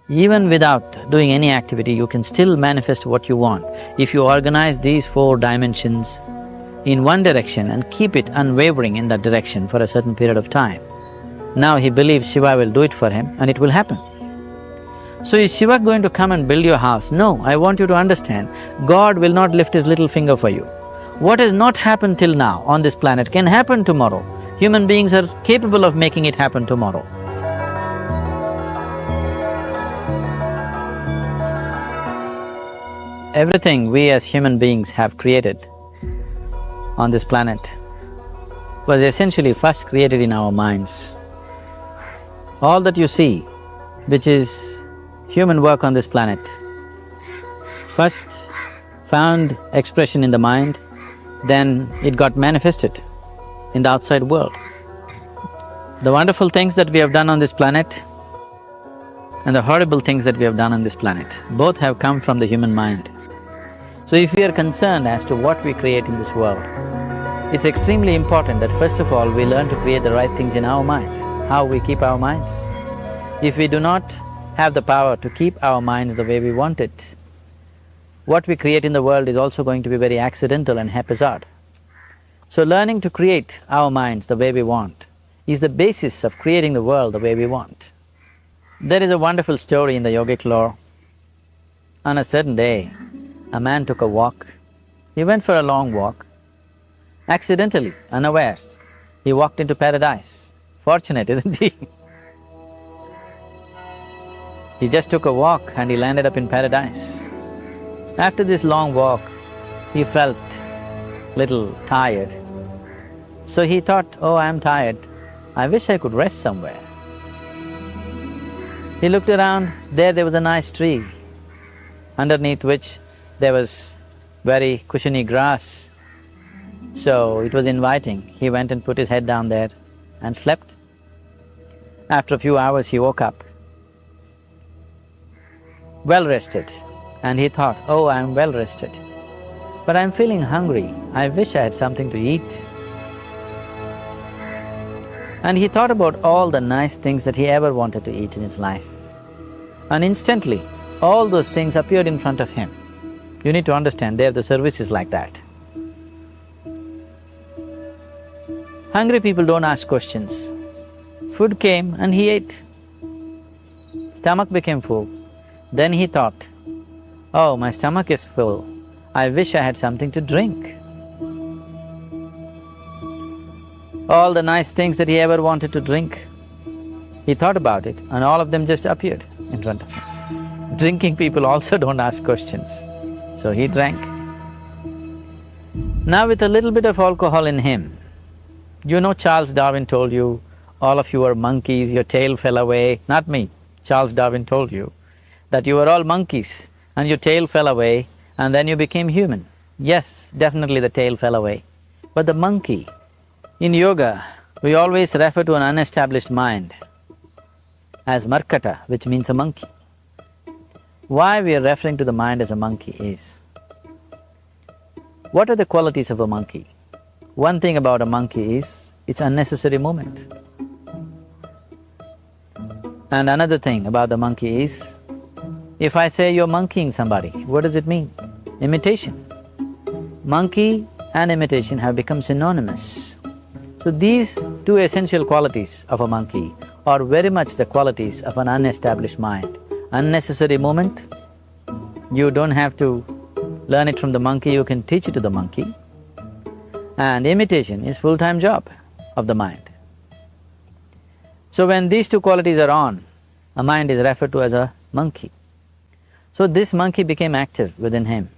Even without doing any activity, you can still manifest what you want. If you organize these 4 dimensions in one direction and keep it unwavering in that direction for a certain period of time, now he believes Shiva will do it for him and it will happen. So is Shiva going to come and build your house? No, I want you to understand, God will not lift his little finger for you. What has not happened till now on this planet can happen tomorrow. Human beings are capable of making it happen tomorrow. Everything we as human beings have created on this planet was essentially first created in our minds. All that you see, which is human work on this planet, first found expression in the mind, then it got manifested in the outside world. The wonderful things that we have done on this planet and the horrible things that we have done on this planet, both have come from the human mind. So if we are concerned as to what we create in this world, it's extremely important that first of all we learn to create the right things in our mind, how we keep our minds. If we do not have the power to keep our minds the way we want it, what we create in the world is also going to be very accidental and haphazard. So learning to create our minds the way we want is the basis of creating the world the way we want. There is a wonderful story in the yogic lore. On a certain day, a man took a walk. He went for a long walk. Accidentally, unawares, he walked into paradise. Fortunate, isn't he? He just took a walk and he landed up in paradise. After this long walk, he felt little tired. So he thought, oh, I'm tired, I wish I could rest somewhere. He looked around, there was a nice tree, underneath which there was very cushiony grass. So it was inviting. He went and put his head down there and slept. After a few hours he woke up, well rested, and he thought, oh, I'm well rested, but I'm feeling hungry, I wish I had something to eat. And he thought about all the nice things that he ever wanted to eat in his life. And instantly, all those things appeared in front of him. You need to understand, there the service is like that. Hungry people don't ask questions. Food came and he ate. Stomach became full. Then he thought, oh, my stomach is full, I wish I had something to drink. All the nice things that he ever wanted to drink, he thought about it and all of them just appeared in front of him. Drinking people also don't ask questions, so he drank. Now with a little bit of alcohol in him, you know Charles Darwin told you, all of you are monkeys, your tail fell away. Not me, Charles Darwin told you that you were all monkeys and your tail fell away and then you became human. Yes, definitely the tail fell away. But the monkey, in yoga, we always refer to an unestablished mind as markata, which means a monkey. Why we are referring to the mind as a monkey is, what are the qualities of a monkey? One thing about a monkey is, it's unnecessary movement. And another thing about the monkey is, if I say you're monkeying somebody, what does it mean? Imitation. Monkey and imitation have become synonymous. So these two essential qualities of a monkey are very much the qualities of an unestablished mind. Unnecessary movement, you don't have to learn it from the monkey, you can teach it to the monkey. And imitation is full-time job of the mind. So when these two qualities are on, a mind is referred to as a monkey. So this monkey became active within him.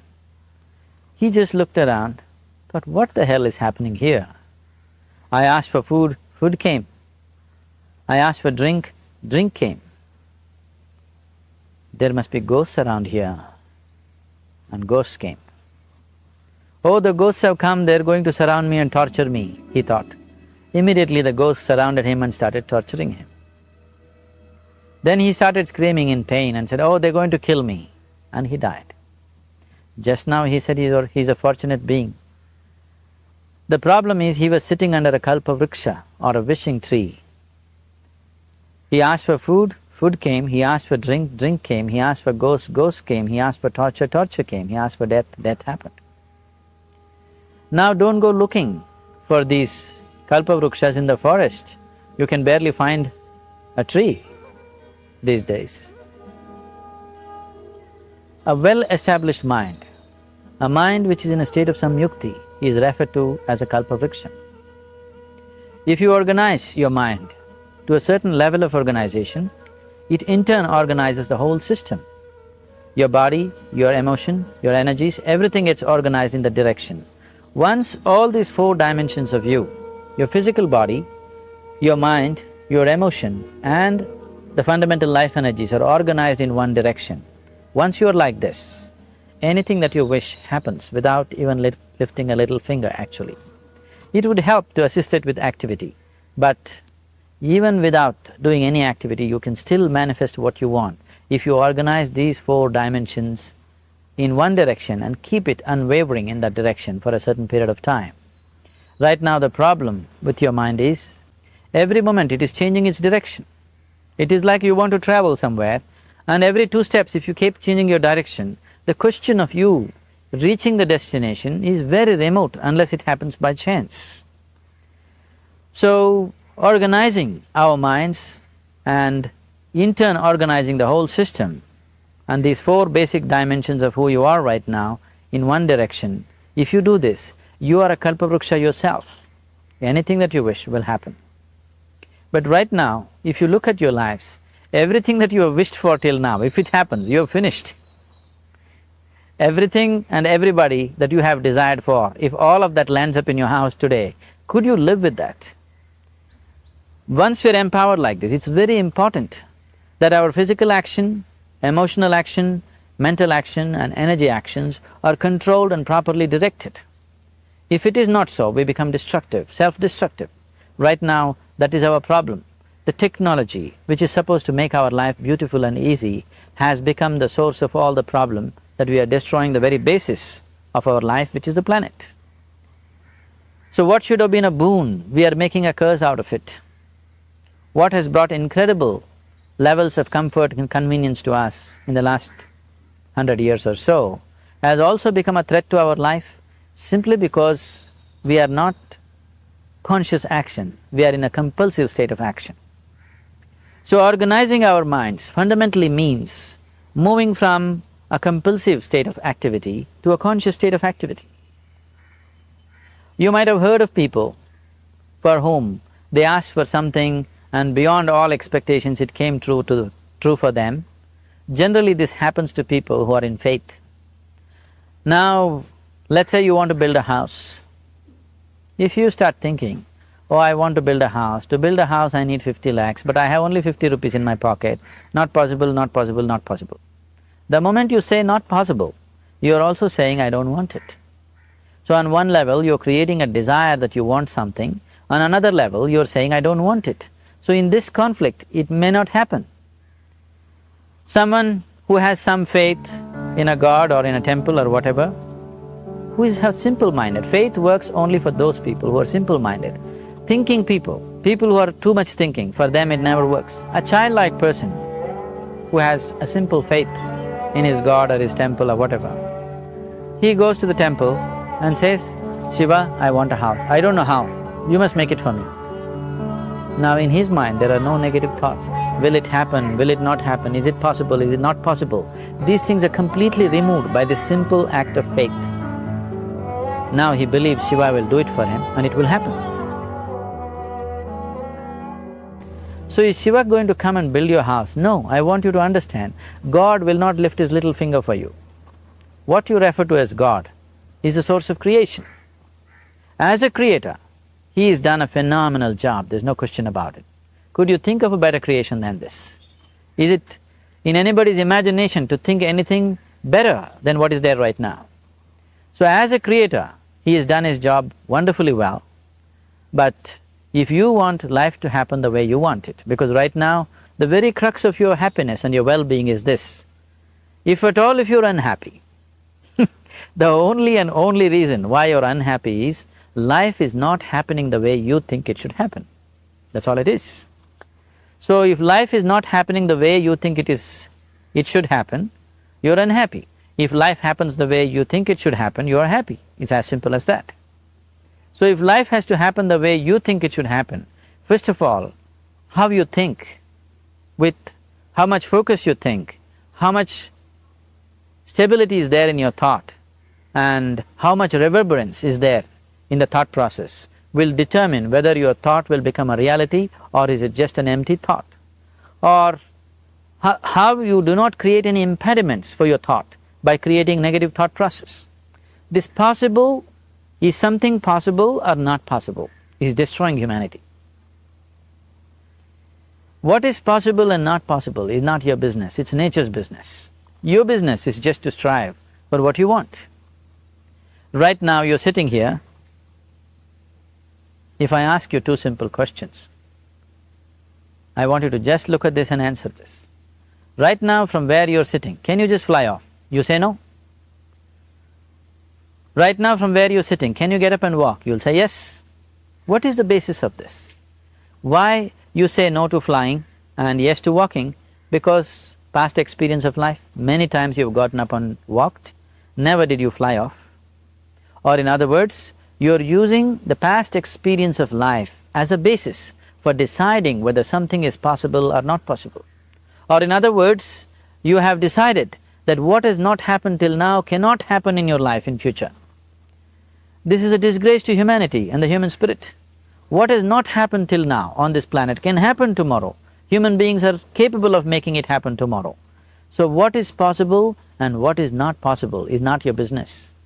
He just looked around, thought, what the hell is happening here? I asked for food, food came. I asked for drink, drink came. There must be ghosts around here, and ghosts came. Oh, the ghosts have come, they're going to surround me and torture me, he thought. Immediately the ghosts surrounded him and started torturing him. Then he started screaming in pain and said, oh, they're going to kill me, and he died. Just now he said he's a fortunate being. The problem is he was sitting under a kalpa vriksha or a wishing tree. He asked for food, food came, he asked for drink, drink came, he asked for ghost, ghost came, he asked for torture, torture came, he asked for death, death happened. Now don't go looking for these kalpavrukshas in the forest. You can barely find a tree these days. A well-established mind, a mind which is in a state of samyukti, is referred to as a kalpavriksha. If you organize your mind to a certain level of organization, it in turn organizes the whole system. Your body, your emotion, your energies, everything gets organized in that direction. Once all these four dimensions of you, your physical body, your mind, your emotion and the fundamental life energies are organized in one direction, once you are like this, anything that you wish happens without even lifting a little finger actually. It would help to assist it with activity, but even without doing any activity, you can still manifest what you want if you organize these four dimensions in one direction and keep it unwavering in that direction for a certain period of time. Right now the problem with your mind is, every moment it is changing its direction. It is like you want to travel somewhere and every 2 steps if you keep changing your direction, the question of you reaching the destination is very remote unless it happens by chance. So, organizing our minds and in turn organizing the whole system and these four basic dimensions of who you are right now in one direction, if you do this, you are a kalpavruksha yourself. Anything that you wish will happen. But right now, if you look at your lives, everything that you have wished for till now, if it happens, you have finished. Everything and everybody that you have desired for, if all of that lands up in your house today, could you live with that? Once we're empowered like this, it's very important that our physical action, emotional action, mental action and energy actions are controlled and properly directed. If it is not so, we become destructive, self-destructive. Right now, that is our problem. The technology, which is supposed to make our life beautiful and easy, has become the source of all the problem that we are destroying the very basis of our life, which is the planet. So what should have been a boon, we are making a curse out of it. What has brought incredible levels of comfort and convenience to us in the last 100 years or so has also become a threat to our life simply because we are not conscious action, we are in a compulsive state of action. So organizing our minds fundamentally means moving from a compulsive state of activity to a conscious state of activity. You might have heard of people for whom they asked for something and beyond all expectations it came true for them. Generally this happens to people who are in faith. Now, let's say you want to build a house. If you start thinking, oh, I want to build a house, to build a house I need 50 lakhs, but I have only 50 rupees in my pocket, not possible, not possible, not possible. The moment you say not possible, you are also saying I don't want it. So on one level, you're creating a desire that you want something, on another level, you're saying I don't want it. So in this conflict, it may not happen. Someone who has some faith in a god or in a temple or whatever, who is simple-minded, faith works only for those people who are simple-minded. Thinking people, people who are too much thinking, for them it never works. A childlike person who has a simple faith in his god or his temple or whatever, he goes to the temple and says, Shiva, I want a house. I don't know how, you must make it for me. Now in his mind there are no negative thoughts. Will it happen? Will it not happen? Is it possible? Is it not possible? These things are completely removed by this simple act of faith. Now he believes Shiva will do it for him and it will happen. So is Shiva going to come and build your house? No, I want you to understand, God will not lift his little finger for you. What you refer to as God is the source of creation. As a creator, he has done a phenomenal job, there's no question about it. Could you think of a better creation than this? Is it in anybody's imagination to think anything better than what is there right now? So as a creator, he has done his job wonderfully well, but if you want life to happen the way you want it, because right now, the very crux of your happiness and your well-being is this, if at all if you're unhappy, the only and only reason why you're unhappy is life is not happening the way you think it should happen. That's all it is. So if life is not happening the way you think it should happen, you're unhappy. If life happens the way you think it should happen, you are happy. It's as simple as that. So if life has to happen the way you think it should happen, first of all, how you think, with how much focus you think, how much stability is there in your thought, and how much reverberance is there in the thought process will determine whether your thought will become a reality or is it just an empty thought. Or how you do not create any impediments for your thought by creating negative thought process. This possible, is something possible or not possible, is destroying humanity. What is possible and not possible is not your business, it's nature's business. Your business is just to strive for what you want. Right now you're sitting here. If I ask you two simple questions, I want you to just look at this and answer this. Right now from where you're sitting, can you just fly off? You say no. Right now from where you're sitting, can you get up and walk? You'll say yes. What is the basis of this? Why you say no to flying and yes to walking? Because past experience of life, many times you've gotten up and walked, never did you fly off. Or in other words, you're using the past experience of life as a basis for deciding whether something is possible or not possible. Or in other words, you have decided that what has not happened till now cannot happen in your life in future. This is a disgrace to humanity and the human spirit. What has not happened till now on this planet can happen tomorrow. Human beings are capable of making it happen tomorrow. So what is possible and what is not possible is not your business.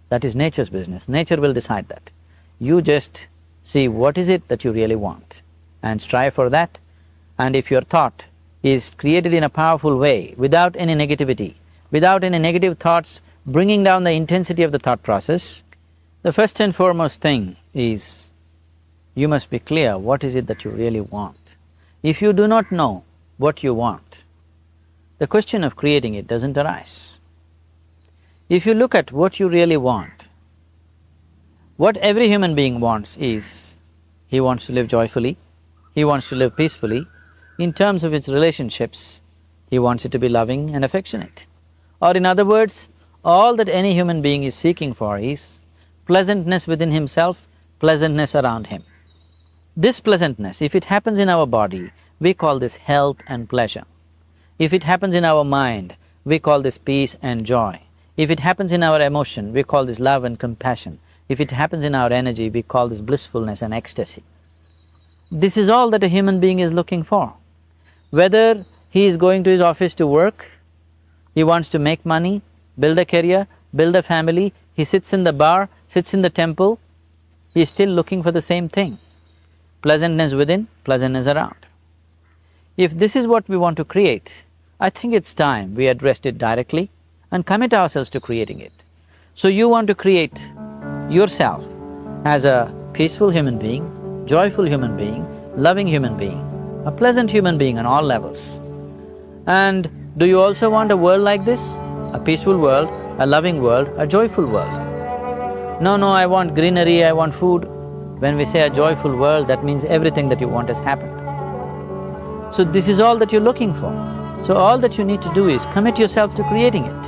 That is nature's business. Nature will decide that. You just see what is it that you really want and strive for that. And if your thought is created in a powerful way, without any negativity, without any negative thoughts bringing down the intensity of the thought process, the first and foremost thing is you must be clear what is it that you really want. If you do not know what you want, the question of creating it doesn't arise. If you look at what you really want, what every human being wants is, he wants to live joyfully, he wants to live peacefully. In terms of its relationships, he wants it to be loving and affectionate. Or in other words, all that any human being is seeking for is pleasantness within himself, pleasantness around him. This pleasantness, if it happens in our body, we call this health and pleasure. If it happens in our mind, we call this peace and joy. If it happens in our emotion, we call this love and compassion. If it happens in our energy, we call this blissfulness and ecstasy. This is all that a human being is looking for. Whether he is going to his office to work, he wants to make money, build a career, build a family, he sits in the bar, sits in the temple, he is still looking for the same thing. Pleasantness within, pleasantness around. If this is what we want to create, I think it's time we addressed it directly and commit ourselves to creating it. So you want to create yourself as a peaceful human being, joyful human being, loving human being, a pleasant human being on all levels. And do you also want a world like this? A peaceful world, a loving world, a joyful world? No, I want greenery, I want food. When we say a joyful world, that means everything that you want has happened. So this is all that you're looking for. So all that you need to do is commit yourself to creating it,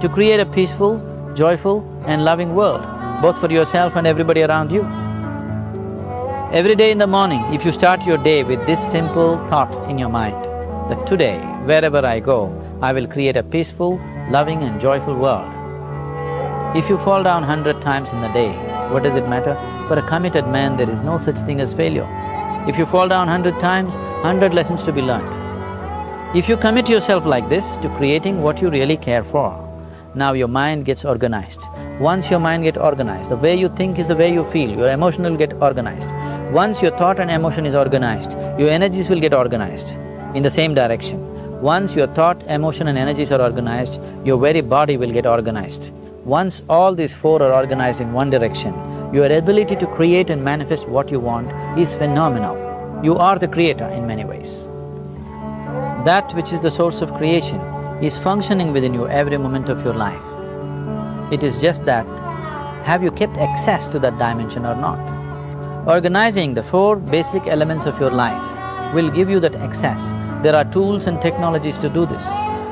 to create a peaceful, joyful and loving world, both for yourself and everybody around you. Every day in the morning, if you start your day with this simple thought in your mind, that today, wherever I go, I will create a peaceful, loving and joyful world. If you fall down 100 times in the day, what does it matter? For a committed man, there is no such thing as failure. If you fall down 100 times, 100 lessons to be learnt. If you commit yourself like this to creating what you really care for, now your mind gets organized. Once your mind gets organized, the way you think is the way you feel, your emotion will get organized. Once your thought and emotion is organized, your energies will get organized in the same direction. Once your thought, emotion and energies are organized, your very body will get organized. Once all these four are organized in one direction, your ability to create and manifest what you want is phenomenal. You are the creator in many ways. That which is the source of creation is functioning within you every moment of your life. It is just that, have you kept access to that dimension or not? Organizing the four basic elements of your life will give you that access. There are tools and technologies to do this.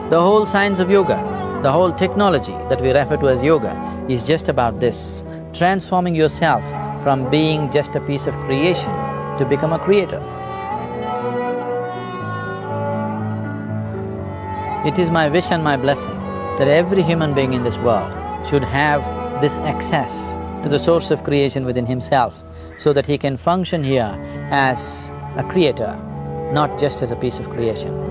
The whole science of yoga, the whole technology that we refer to as yoga is just about this, transforming yourself from being just a piece of creation to become a creator. It is my wish and my blessing that every human being in this world should have this access to the source of creation within himself, so that he can function here as a creator, not just as a piece of creation.